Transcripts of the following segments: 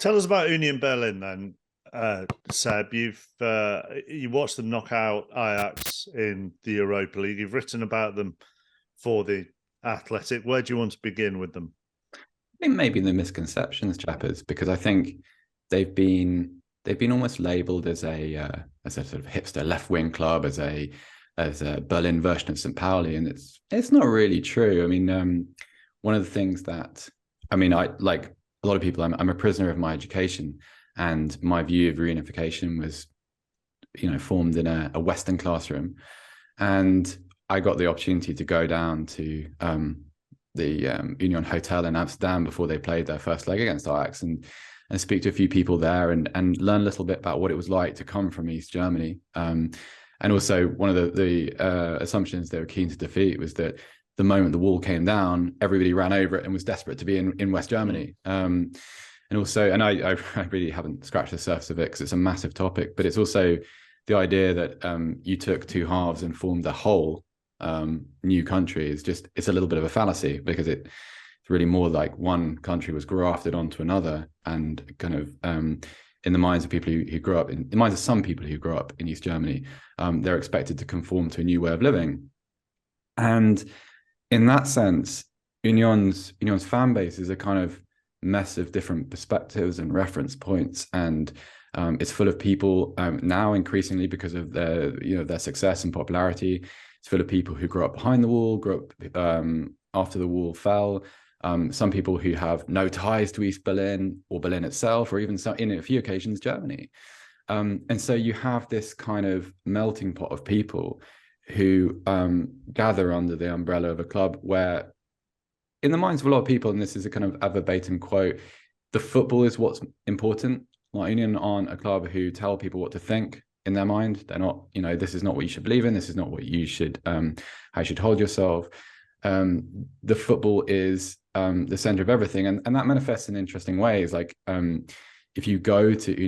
Tell us about Union Berlin then, Seb. You watched them knock out Ajax in the Europa League. You've written about them for the Athletic. Where do you want to begin with them? I think maybe the misconceptions, chappers, because I think they've been almost labelled as a sort of hipster left wing club, as a Berlin version of St. Pauli, and it's not really true. I mean, one of the things that I like a lot of people, I'm a prisoner of my education, and my view of reunification was, formed in a Western classroom, and I got the opportunity to go down to the Union Hotel in Amsterdam before they played their first leg against Ajax, and speak to a few people there and learn a little bit about what it was like to come from East Germany. And also one of the assumptions they were keen to defeat was that the moment the wall came down, everybody ran over it and was desperate to be in West Germany. And I really haven't scratched the surface of it because it's a massive topic, but it's also the idea that you took two halves and formed a whole new country it's a little bit of a fallacy, because it's really more like one country was grafted onto another, and kind of in the minds of people who grew up in the minds of some people who grew up in East Germany, they're expected to conform to a new way of living. And in that sense, Union's fan base is a kind of mess of different perspectives and reference points, and it's full of people now increasingly because of their success and popularity. It's full of people who grew up behind the wall, grew up after the wall fell. Some people who have no ties to East Berlin or Berlin itself, or even in a few occasions Germany. And so you have this kind of melting pot of people who gather under the umbrella of a club where, in the minds of a lot of people, and this is a kind of a verbatim quote, the football is what's important. Like, Union aren't a club who tell people what to think in their mind. They're not, this is not what you should believe in. This is not what you should, how you should hold yourself. The football is the center of everything, and that manifests in interesting ways. Like, if you go to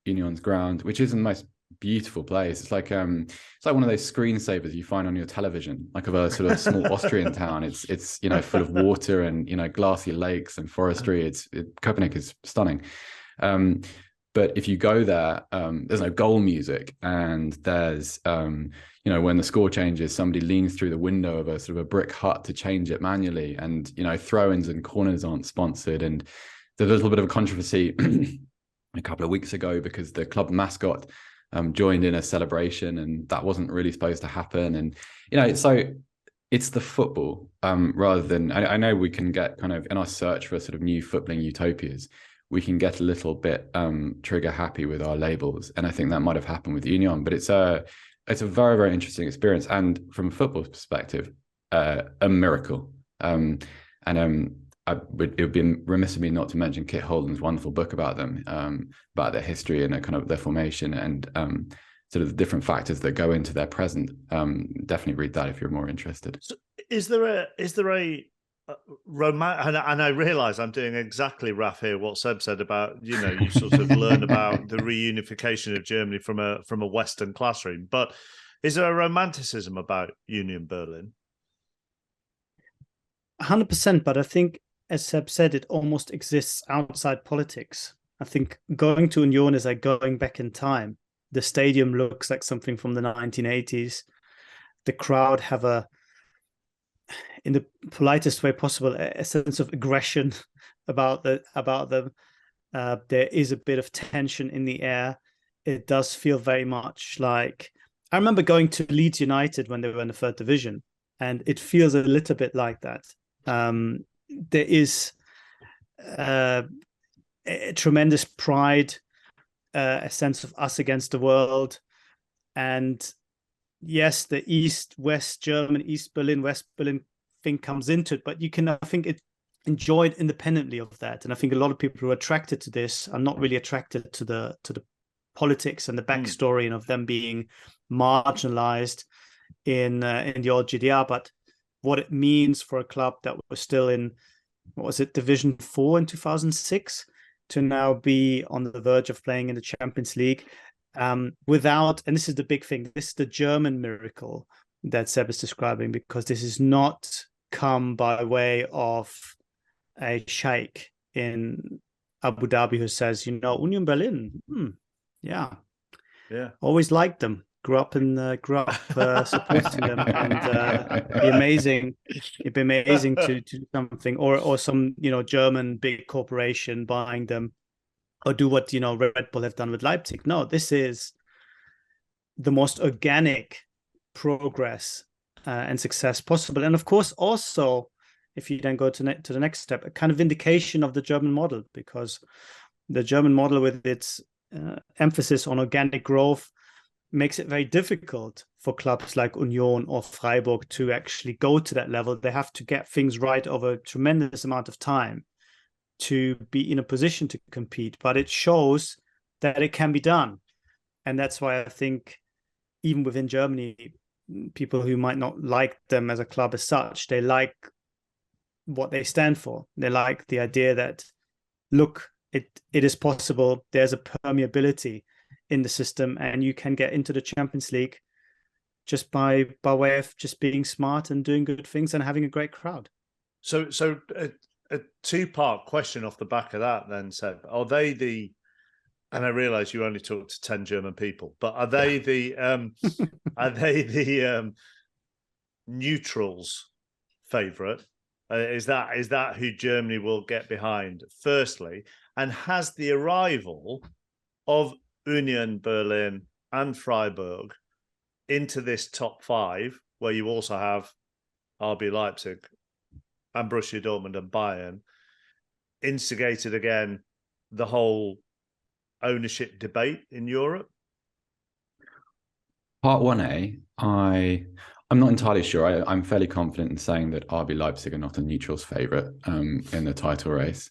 Union's ground, which isn't the most beautiful place, it's like one of those screensavers you find on your television, like of a sort of small Austrian town. It's full of water and glassy lakes and forestry. Copenhagen is stunning. But if you go there, there's no goal music, and there's when the score changes, somebody leans through the window of a sort of a brick hut to change it manually, and throw-ins and corners aren't sponsored. And there's a little bit of a controversy a couple of weeks ago because the club mascot joined in a celebration, and that wasn't really supposed to happen. And so it's the football rather than. I know we can get kind of, in our search for sort of new footballing utopias, we can get a little bit trigger happy with our labels, and I think that might have happened with Union. But it's a very, very interesting experience, and from a football perspective, a miracle. It would be remiss of me not to mention Kit Holden's wonderful book about them, about their history and kind of their formation, and sort of the different factors that go into their present. Definitely read that if you're more interested. So is there a romance? And I realise I'm doing exactly Raphael what Seb said about you sort of learn about the reunification of Germany from a Western classroom, but is there a romanticism about Union Berlin? 100%, but I think, as Seb said, it almost exists outside politics. I think going to Union is like going back in time. The stadium looks like something from the 1980s. The crowd have in the politest way possible, a sense of aggression about them. There is a bit of tension in the air. It does feel very much like, I remember going to Leeds United when they were in the third division, and it feels a little bit like that. There is a tremendous pride, a sense of us against the world. And yes, the East-West German, East Berlin, West Berlin thing comes into it, but you can, I think, enjoy it independently of that. And I think a lot of people who are attracted to this are not really attracted to the politics and the backstory and of them being marginalized in the old GDR, but what it means for a club that was still in, what was it, Division 4 in 2006, to now be on the verge of playing in the Champions League without, and this is the big thing, this is the German miracle that Seb is describing, because this is not come by way of a sheikh in Abu Dhabi who says, Union Berlin, yeah, always liked them. Grew up supporting them, and it'd be amazing to do something, or some German big corporation buying them, or do what Red Bull have done with Leipzig. No, this is the most organic progress and success possible, and of course also, if you then go to the next step, a kind of vindication of the German model, because the German model, with its emphasis on organic growth, makes it very difficult for clubs like Union or Freiburg to actually go to that level. They have to get things right over a tremendous amount of time to be in a position to compete. But it shows that it can be done. And that's why I think even within Germany, people who might not like them as a club as such, they like what they stand for. They like the idea that, look, it is possible. There's a permeability in the system, and you can get into the Champions League just by way of just being smart and doing good things and having a great crowd. So a two-part question off the back of that then, Seb. Are they the, and I realize you only talk to 10 German people, but are they the neutrals' favourite? Is that who Germany will get behind, firstly? And has the arrival of Union Berlin and Freiburg into this top five, where you also have RB Leipzig and Borussia Dortmund and Bayern, instigated again the whole ownership debate in Europe? Part 1A, I'm not entirely sure. I'm fairly confident in saying that RB Leipzig are not a neutral's favourite in the title race.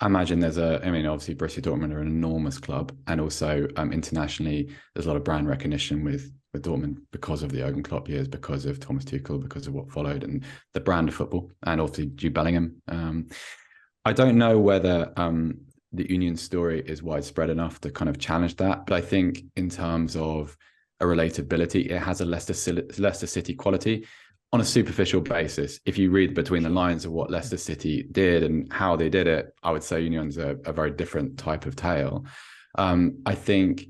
I imagine obviously Borussia Dortmund are an enormous club, and also internationally, there's a lot of brand recognition with Dortmund because of the Jurgen Klopp years, because of Thomas Tuchel, because of what followed, and the brand of football, and obviously Jude Bellingham. I don't know whether the Union story is widespread enough to kind of challenge that, but I think in terms of a relatability, it has a Leicester City quality. On a superficial basis, if you read between the lines of what Leicester City did and how they did it, I would say Union's a very different type of tale. I think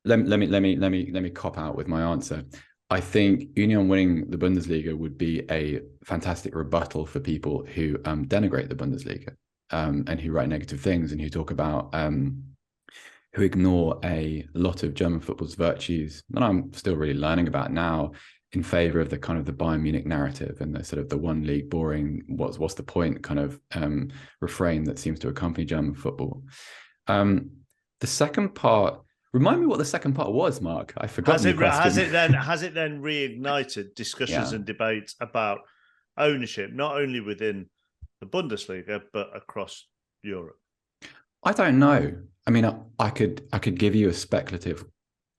let me cop out with my answer. I think Union winning the Bundesliga would be a fantastic rebuttal for people who denigrate the Bundesliga and who write negative things and who talk about who ignore a lot of German football's virtues that I'm still really learning about now, in favor of the kind of the Bayern Munich narrative and the sort of the one league boring, what's the point kind of refrain that seems to accompany German football. The second part, remind me what the second part was, Mark. I forgot the question. Has it then reignited discussions and debates about ownership, not only within the Bundesliga, but across Europe? I don't know. I mean, I could give you a speculative,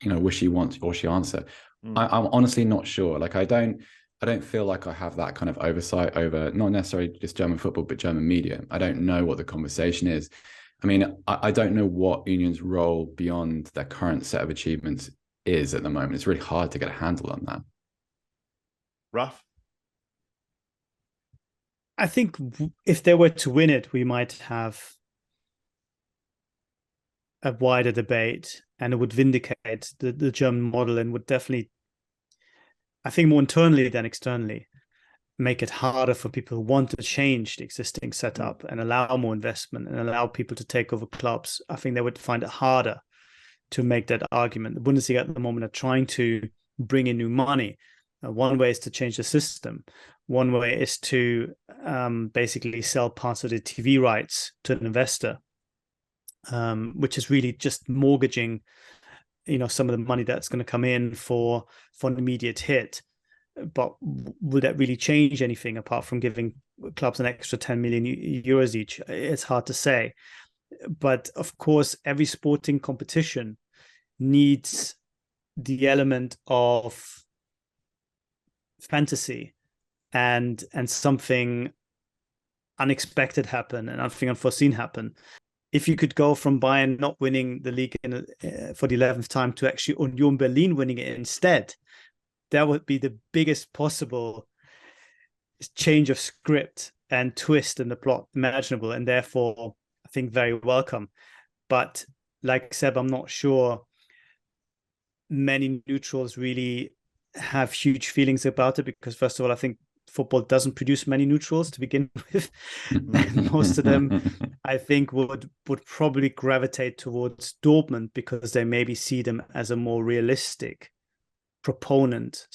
wishy-washy answer. I'm honestly not sure. Like, I don't feel like I have that kind of oversight over not necessarily just German football, but German media. I don't know what the conversation is. I mean, I don't know what Union's role beyond their current set of achievements is at the moment. It's really hard to get a handle on that. Raph? I think if they were to win it, we might have a wider debate, and it would vindicate the German model, and would definitely, I think, more internally than externally, make it harder for people who want to change the existing setup and allow more investment and allow people to take over clubs. I think they would find it harder to make that argument. The Bundesliga at the moment are trying to bring in new money. One way is to change the system. One way is to basically sell parts of the TV rights to an investor, which is really just mortgaging, some of the money that's going to come in for an immediate hit. But will that really change anything apart from giving clubs an extra 10 million euros each? It's hard to say. But of course, every sporting competition needs the element of fantasy and something unexpected happen and something unforeseen happen. If you could go from Bayern not winning the league for the 11th time to actually Union Berlin winning it instead, that would be the biggest possible change of script and twist in the plot imaginable, and therefore I think very welcome. But like Seb, I'm not sure many neutrals really have huge feelings about it, because first of all, I think football doesn't produce many neutrals to begin with. Most of them, I think, would probably gravitate towards Dortmund because they maybe see them as a more realistic opponent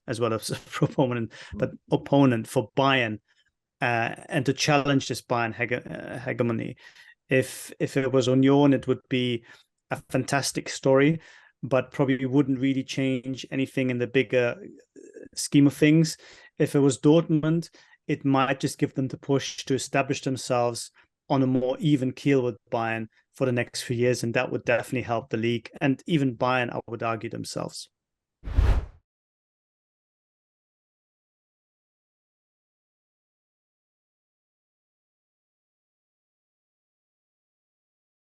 as well as proponent, but opponent for Bayern, and to challenge this Bayern hegemony. If it was Union, it would be a fantastic story, but probably wouldn't really change anything in the bigger scheme of things. If it was Dortmund, it might just give them the push to establish themselves on a more even keel with Bayern for the next few years, and that would definitely help the league, and even Bayern, I would argue, themselves.